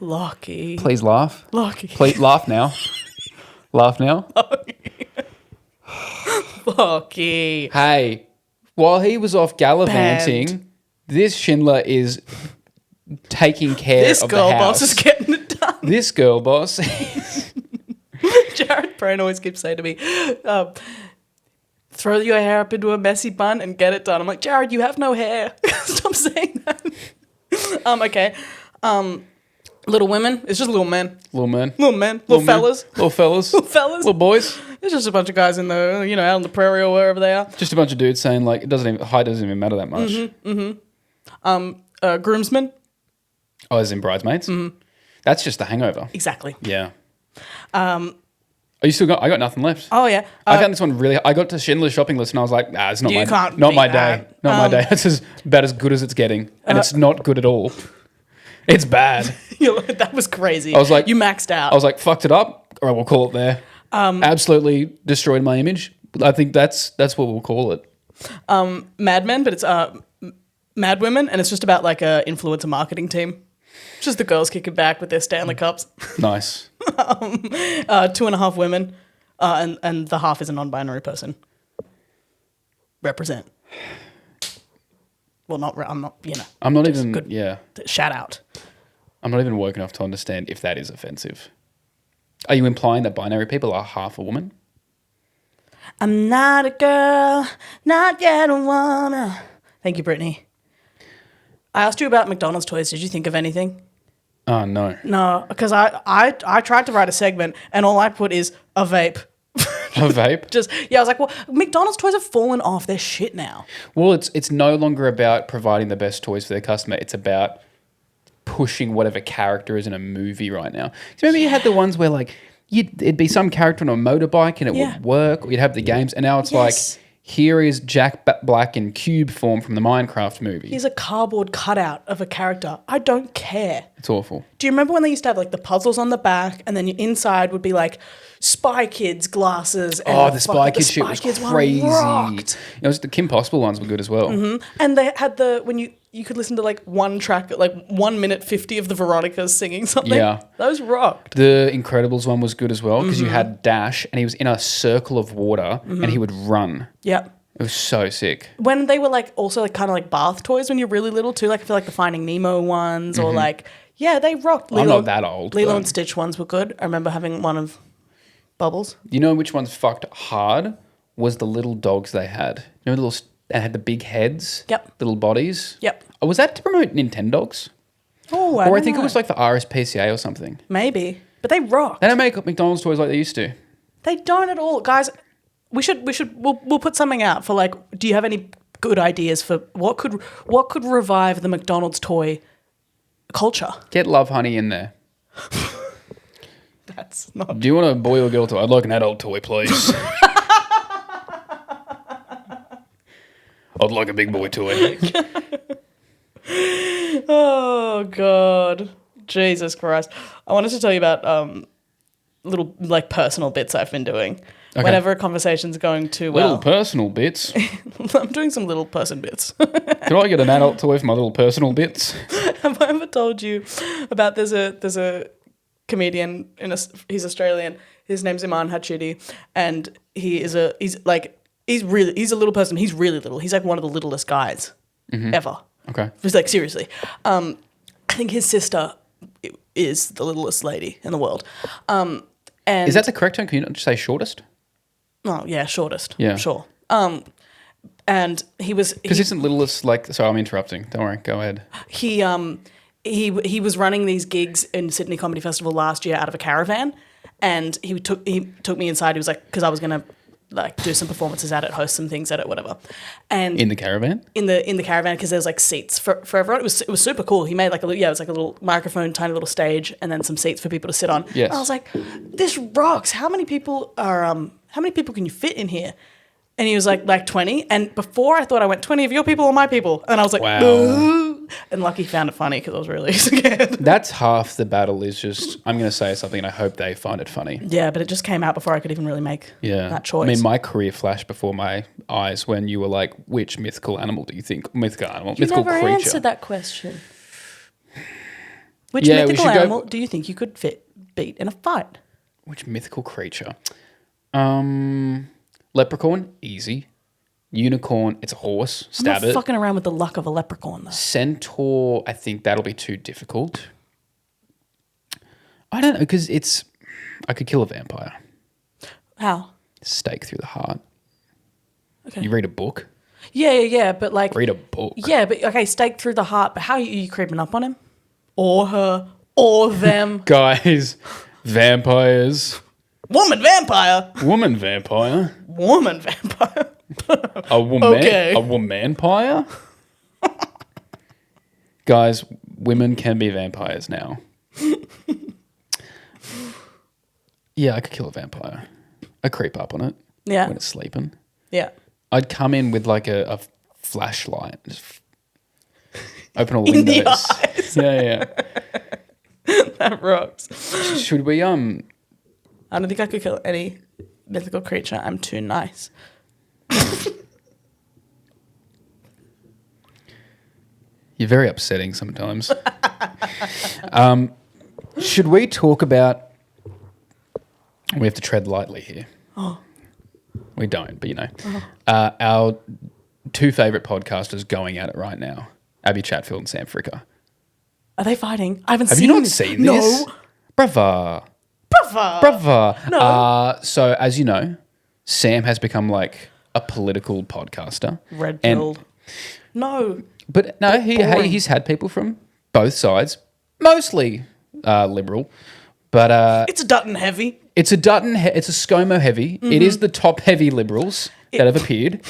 Lockie. Please laugh. Lockie. Please laugh now. Laugh now. Lockie. Hey, while he was off gallivanting, this Schindler is taking care This of the girl house. boss is getting it done. This girl boss. Jared Brain always keeps saying to me, throw your hair up into a messy bun and get it done. I'm like, Jared, you have no hair. Stop saying that. Okay. Little Women. It's just little men. Little men. Little men. Little fellas. Little fellas. Little fellas. Little boys. It's just a bunch of guys in the, out on the prairie or wherever they are. Just a bunch of dudes saying like height doesn't even matter that much. Groomsmen. Oh, as in Bridesmaids? That's just The Hangover. Exactly. Yeah. Are you still got? I got nothing left. Oh yeah. I found this one really. I got to Schindler's Shopping List and I was like, it's not You my can't not beat my that. day. Not my day. It's about as good as it's getting, and it's not good at all. It's bad. That was crazy. I was like, you maxed out. I was like, fucked it up. All right, we'll call it there. Absolutely destroyed my image. I think that's what we'll call it. Mad Men, but it's Mad Women, and it's just about like a influencer marketing team. Just the girls kicking back with their Stanley Cups. Nice. 2.5 women, and the half is a non-binary person. Represent. Well, I'm not. I'm not even. Good. Yeah. Shout out. I'm not even woke enough to understand if that is offensive. Are you implying that binary people are half a woman? I'm not a girl, not yet a woman. Thank you, Brittany. I asked you about McDonald's toys. Did you think of anything? Oh, no. No, because I tried to write a segment and all I put is a vape. A vape? I was like, well, McDonald's toys have fallen off. They're shit now. Well, it's no longer about providing the best toys for their customer. It's about pushing whatever character is in a movie right now. So remember you had the ones where like it'd be some character on a motorbike and it would work, or you'd have the games, and now it's like, here is Jack Black in cube form from the Minecraft movie. He's a cardboard cutout of a character. I don't care. It's awful. Do you remember when they used to have like the puzzles on the back and then your inside would be like Spy Kids glasses? And The Spy Kids shit was crazy. It was the Kim Possible ones were good as well. Mm-hmm. And they had when you could listen to like one track, like 1 minute 50 of the Veronicas singing something. Yeah. Those rocked. The Incredibles one was good as well because you had Dash and he was in a circle of water and he would run. Yeah. It was so sick. When they were like also like kind of like bath toys when you're really little too, like I feel like the Finding Nemo ones or like, they rocked. I'm not that old. Lilo and Stitch ones were good. I remember having one of Bubbles. You know which ones fucked hard? Was the little dogs they had. You know they had the big heads? Yep. Little bodies? Yep. Oh, was that to promote Nintendogs? Oh, I think it was like the RSPCA or something. Maybe. But they rocked. They don't make McDonald's toys like they used to. They don't at all. Guys, we'll put something out for like, do you have any good ideas for what could revive the McDonald's toy culture? Get Love Honey in there. That's not... Do you want a boy or girl toy? I'd like an adult toy, please. I'd like a big boy toy. Oh, God. Jesus Christ. I wanted to tell you about little like personal bits I've been doing. Okay. Whenever a conversation's going too well. Little personal bits? I'm doing some little person bits. Can I get an adult toy for my little personal bits? Have I ever told you about there's a comedian he's Australian. His name's Iman Hachidi, and he's a little person. He's really little. He's like one of the littlest guys ever. Okay. He's like seriously. I think his sister is the littlest lady in the world. And is that the correct term? Can you not just say shortest? Oh yeah, shortest. Yeah. Sure. And he was because isn't littlest like? Sorry, I'm interrupting. Don't worry. Go ahead. He was running these gigs in Sydney Comedy Festival last year out of a caravan, and he took me inside. He was like, because I was gonna like do some performances at it, host some things at it, whatever. And in the caravan, in the caravan, because there's like seats for everyone. It was super cool. He made like it was like a little microphone, tiny little stage, and then some seats for people to sit on. Yes. And I was like, this rocks. How many people can you fit in here? And he was like 20. And before I thought I went 20 of your people or my people. And I was like, wow. Ooh. And Lucky found it funny because I was really scared. That's half the battle is just, I'm going to say something and I hope they find it funny. Yeah, but it just came out before I could even really make that choice. I mean, my career flashed before my eyes when you were like, which mythical animal do you think? Mythical never creature. Answered that question. Which mythical animal do you think you could beat in a fight? Which mythical creature? Leprechaun, easy. Unicorn, it's a horse. Stab it. I'm not fucking around with the luck of a leprechaun, though. Centaur, I think that'll be too difficult. I don't know, because I could kill a vampire. How? Stake through the heart. Okay. You read a book? Yeah, but like... Read a book. Yeah, but okay, stake through the heart, but how are you creeping up on him? Or her? Or them? Guys, vampires... Woman vampire. Woman vampire. Woman vampire. A woman. Okay. A woman-pire? Guys, women can be vampires now. Yeah, I could kill a vampire. I creep up on it. Yeah. When it's sleeping. Yeah. I'd come in with like a flashlight. Just open all the windows. In the eyes. Yeah. That rocks. Should we I don't think I could kill any mythical creature. I'm too nice. You're very upsetting sometimes. Should we talk about... We have to tread lightly here. Oh. We don't, but you know. Our two favourite podcasters going at it right now. Abby Chatfield and Sam Fricker. Are they fighting? I haven't have seen you not this. seen this? No. Brother. Brother. No. So as you know, Sam has become like a political podcaster. Red pilled. No. But no, he's had people from both sides, mostly liberal. But it's a Dutton heavy. it's a ScoMo heavy. It is the top heavy liberals that have appeared.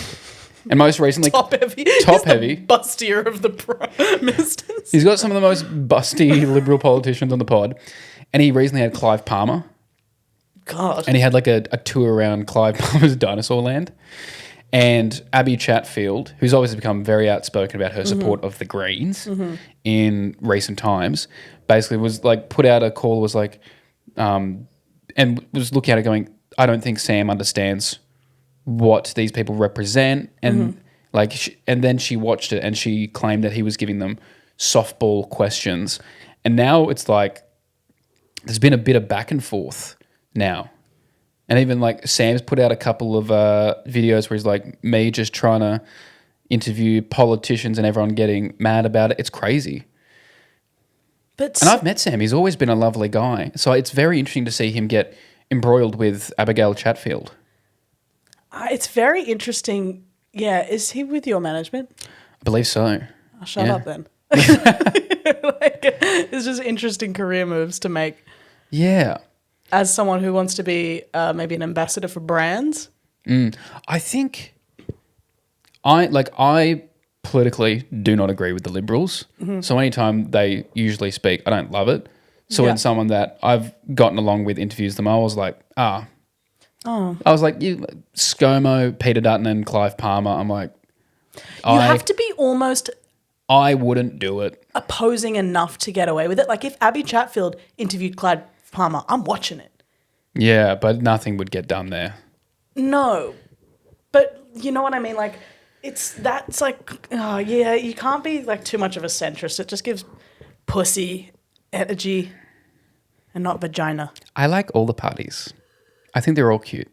And most recently, Top heavy. The bustier of the prime ministers. He's got some of the most busty liberal politicians on the pod. And he recently had Clive Palmer. God. And he had like a tour around Clive Palmer's dinosaur land. And Abby Chatfield, who's obviously become very outspoken about her support of the Greens in recent times, basically was like put out a call, was like, and was looking at it going, I don't think Sam understands what these people represent. And and then she watched it and she claimed that he was giving them softball questions. And now it's like, there's been a bit of back and forth now. And even like Sam's put out a couple of videos where he's like, me just trying to interview politicians and everyone getting mad about it. It's crazy. And I've met Sam. He's always been a lovely guy. So it's very interesting to see him get embroiled with Abigail Chatfield. It's very interesting. Yeah. Is he with your management? I believe so. Oh, shut up then. It's just interesting career moves to make. Yeah. As someone who wants to be maybe an ambassador for brands? I think I politically do not agree with the Liberals. So anytime they usually speak, I don't love it. So when someone that I've gotten along with interviews them, I was like, I was like, ScoMo, Peter Dutton and Clive Palmer. I'm like, you have to be almost... I wouldn't do it. Opposing enough to get away with it. Like if Abby Chatfield interviewed Clive Palmer, I'm watching it. Yeah, but nothing would get done there. No. But you know what I mean? Like, that's like, oh yeah, you can't be like too much of a centrist. It just gives pussy energy and not vagina. I like all the parties. I think they're all cute.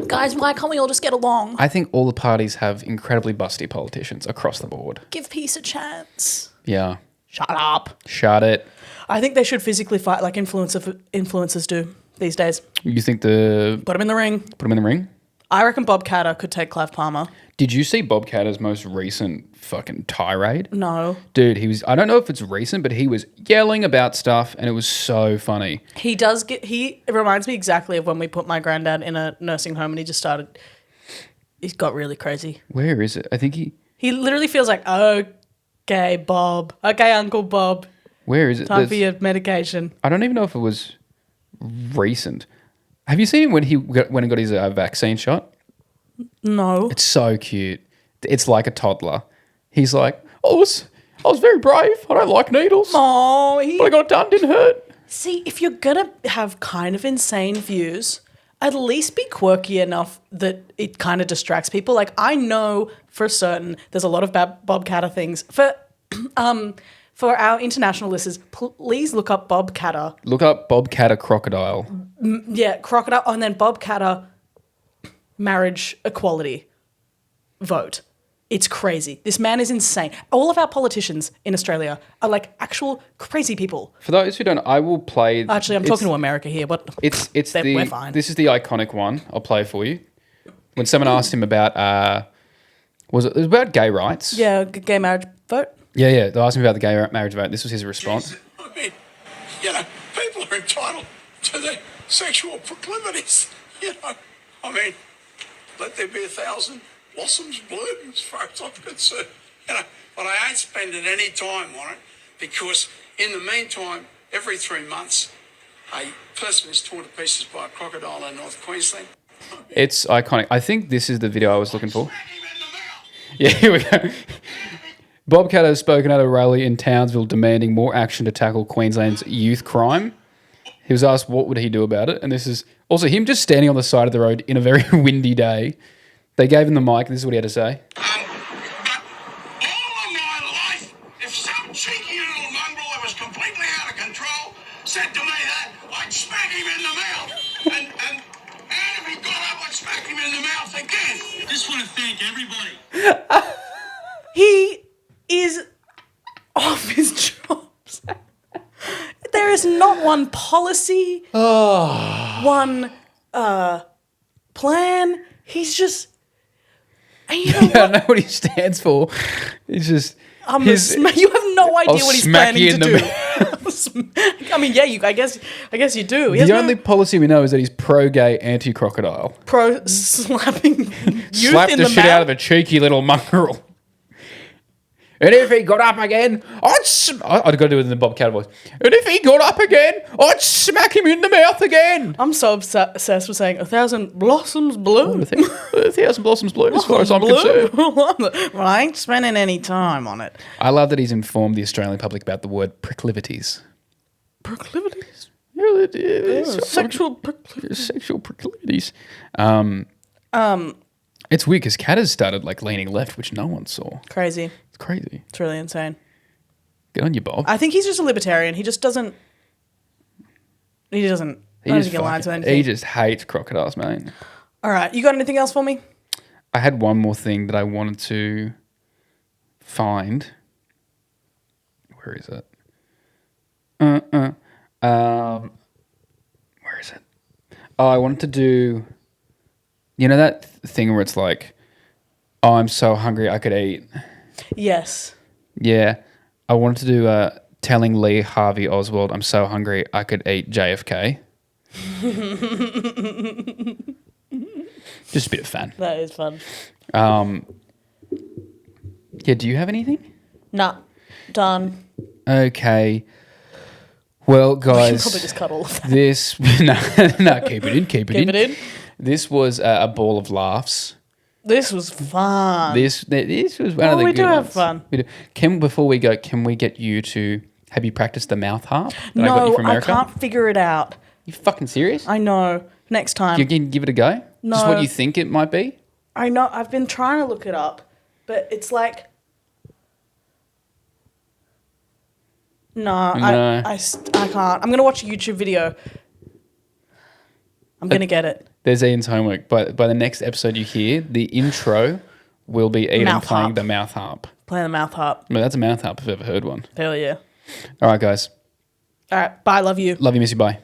Guys, why can't we all just get along? I think all the parties have incredibly busty politicians across the board. Give peace a chance. Yeah. Shut up. Shut it. I think they should physically fight like influencers do these days. You think Put them in the ring. Put them in the ring? I reckon Bob Catter could take Clive Palmer. Did you see Bob Catter's most recent fucking tirade? No. Dude, I don't know if it's recent, but he was yelling about stuff and it was so funny. It reminds me exactly of when we put my granddad in a nursing home and he's got really crazy. Where is it? I think he literally feels like, okay, Bob. Okay, Uncle Bob. Where is it? Time for your medication. I don't even know if it was recent. Have you seen him when he got his vaccine shot? No. It's so cute. It's like a toddler. He's like, I was very brave. I don't like needles. Oh, but I got it done. Didn't hurt. See, if you're going to have kind of insane views, at least be quirky enough that it kind of distracts people. Like, I know for certain there's a lot of Bob Catter things. For our international listeners, please look up Bob Catter. Look up Bob Catter crocodile. Yeah, crocodile. And then Bob Catter marriage equality vote. It's crazy. This man is insane. All of our politicians in Australia are like actual crazy people. For those who don't, I will play. Actually, I'm talking to America here. But we're fine. This is the iconic one. I'll play for you. When someone asked him about, it was about gay rights? Yeah, gay marriage vote. Yeah. They asked him about the gay marriage vote. This was his response. I mean, people are entitled to their sexual proclivities. I mean, let there be 1,000 blossoms bloom as far as I'm concerned. But I ain't spending any time on it because in the meantime, every 3 months, a person is torn to pieces by a crocodile in North Queensland. It's iconic. I think this is the video I was looking for. Yeah, here we go. Bob Catter has spoken at a rally in Townsville demanding more action to tackle Queensland's youth crime. He was asked what would he do about it, and this is also him just standing on the side of the road in a very windy day. They gave him the mic, and this is what he had to say. But all of my life, if some cheeky little mongrel that was completely out of control said to me that, I'd smack him in the mouth. And if he got up, I'd smack him in the mouth again. Just want to thank everybody. He is off his chops. There There is not one policy, one plan. He's just... And you know I don't know what he standds for. He's just... you have no idea what he's planning to do. I mean, yeah, I guess you do. The only policy we know is that he's pro-gay, anti-crocodile. Slapping youth Slap in the the shit mouth. out of a cheeky little mongrel. And if he got up again, I'd got to do it in the Bob Cat voice. And if he got up again, I'd smack him in the mouth again. I'm so obsessed with saying 1,000 blossoms bloom. 1,000 blossoms bloom, as far as I'm concerned. Well, I ain't spending any time on it. I love that he's informed the Australian public about the word proclivities. Proclivities? Yeah, it is. Sexual proclivities. Sexual proclivities. It's weird because Cat has started like leaning left, which no one saw. Crazy. It's crazy. It's really insane. Get on you, Bob. I think he's just a libertarian. He just doesn't... I don't think he aligns with anything. He just hates crocodiles, mate. All right. You got anything else for me? I had one more thing that I wanted to find. Where is it? Where is it? Oh, I wanted to do... You know that thing where it's like, oh, I'm so hungry I could eat? Yes. Yeah. I wanted to do telling Lee Harvey Oswald, I'm so hungry I could eat JFK. Just a bit of fun. That is fun. Yeah, do you have anything? Nah. Done. Okay. Well, We can guys, probably just cut all of that. this... No, keep it in. Keep it in. This was a ball of laughs. This was fun. This was one of the we good do ones. have fun. We do. Before we go, can we get you to... Have you practiced the mouth harp that I got you No, from I America? can't figure it out. You fucking serious? I know. Next time. You can give it a go? No. Just what you think it might be? I know. I've been trying to look it up, but it's like... No. I can't. I'm going to watch a YouTube video. I'm going to get it. There's Ian's homework. By the next episode you hear, the intro will be Ian Mouth playing harp. the mouth harp. Playing the mouth harp. I mean, that's a mouth harp if I've ever heard one. Hell yeah. All right, guys. All right. Bye. Love you. Love you, miss you, bye.